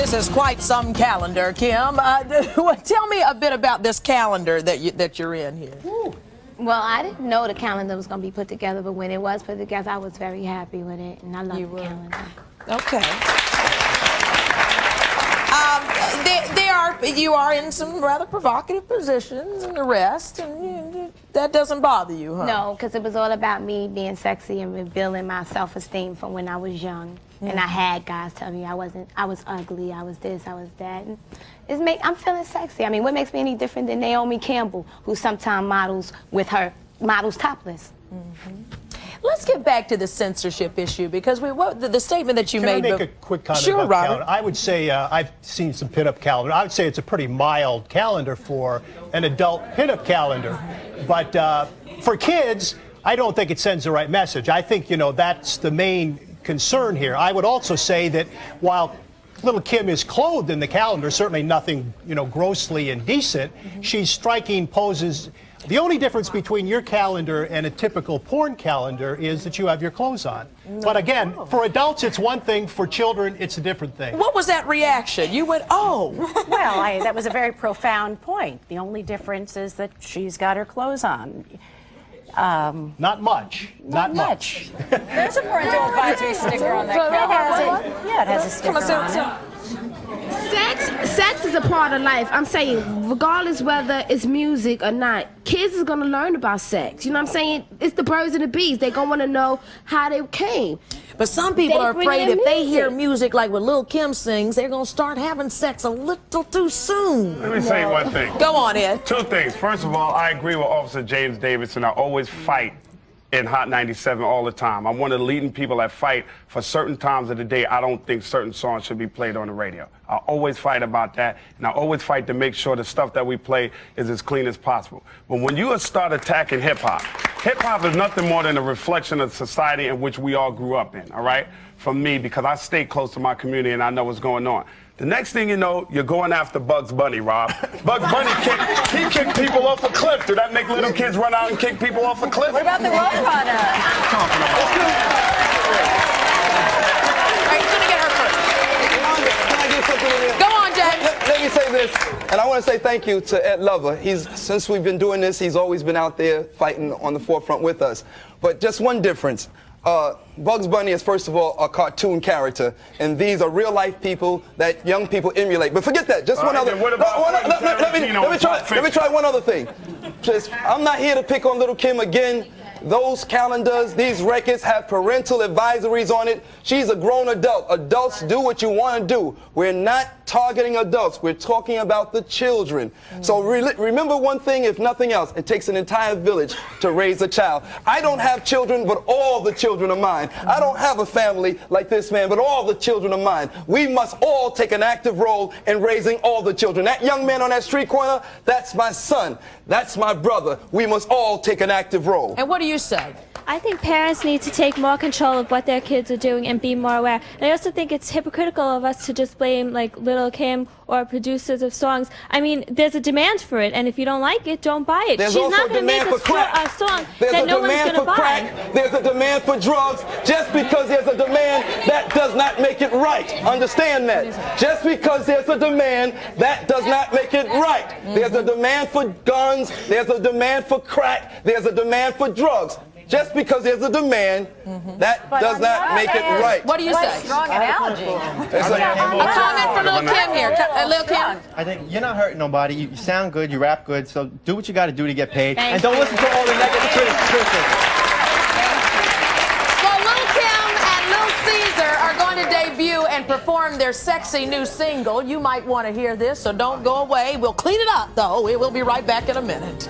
This is quite some calendar, Kim. Tell me a bit about this calendar that you're in here. Ooh. Well, I didn't know the calendar was going to be put together, but when it was put together, I was very happy with it, and I love the calendar. Okay. You are in some rather provocative positions and the rest, and that doesn't bother you, huh? No, because it was all about me being sexy and rebuilding my self-esteem from when I was young. And I had guys tell me I was ugly, I was this, I was that. And I'm feeling sexy. I mean, what makes me any different than Naomi Campbell, who sometimes models topless? Mm-hmm. Let's get back to the censorship issue, because the statement that you made. Can I make a quick comment sure, about Robert. calendar? I would say I've seen some pinup calendar. I would say it's a pretty mild calendar for an adult pinup calendar. But for kids, I don't think it sends the right message. I think, that's the main concern here. I would also say that while little Kim is clothed in the calendar, certainly nothing, grossly indecent, she's striking poses. The only difference between your calendar and a typical porn calendar is that you have your clothes on. But again, for adults, it's one thing. For children, it's a different thing. What was that reaction? You went, oh. Well, that was a very profound point. The only difference is that she's got her clothes on. Not much. Not much. There's a parental advisory sticker on that calendar. Yeah, it has a sticker on it. Sex is a part of life. I'm saying, regardless whether it's music or not, kids is gonna learn about sex. You know what I'm saying? It's the birds and the bees. They're gonna wanna know how they came. But some people are afraid if they hear music like what Lil' Kim sings, they're gonna start having sex a little too soon. Let me say one thing. Go on, Ed. Two things. First of all, I agree with Officer James Davidson. I always fight in Hot 97 all the time. I'm one of the leading people that fight for certain times of the day. I don't think certain songs should be played on the radio. I always fight about that, and I always fight to make sure the stuff that we play is as clean as possible. But when you start attacking hip-hop is nothing more than a reflection of the society in which we all grew up in, all right? From me, because I stay close to my community and I know what's going on. The next thing you know, you're going after Bugs Bunny, Rob. Bugs Bunny kicked people off a cliff. Did that make little kids run out and kick people off a cliff? What about the Rolonda? Go on, James. Let me say this, and I want to say thank you to Ed Lover. Since we've been doing this, he's always been out there fighting on the forefront with us. But just one difference. Bugs Bunny is, first of all, a cartoon character, and these are real-life people that young people emulate. But forget that. Just one other. Let me try one other thing. I'm not here to pick on little Kim again. Those calendars, these records have parental advisories on it. She's a grown adult. Adults, do what you want to do. We're not targeting adults. We're talking about the children. So remember one thing, if nothing else, it takes an entire village to raise a child. I don't have children, but all the children are mine. I don't have a family like this man, but all the children are mine. We must all take an active role in raising all the children. That young man on that street corner, that's my son. That's my brother. We must all take an active role. And what do you say? I think parents need to take more control of what their kids are doing and be more aware. And I also think it's hypocritical of us to just blame like Lil' Kim or producers of songs. I mean, there's a demand for it, and if you don't like it, don't buy it. There's She's also not going to make a song that no one's going to buy. Crack. There's a demand for drugs. Just because there's a demand, that does not make it right. Understand that. Just because there's a demand, that does not make it right. There's a demand for guns. There's a demand for crack. There's a demand for drugs. Just because there's a demand, that does not make it right. What do you say? Strong analogy. A comment from Lil' Kim here. Lil' Kim. I think you're not hurting nobody. You sound good, you rap good, so do what you got to do to get paid. And don't listen to all the negative criticism. Well, Lil' Kim and Lil Caesar are going to debut and perform their sexy new single. You might want to hear this, so don't go away. We'll clean it up, though. We'll be right back in a minute.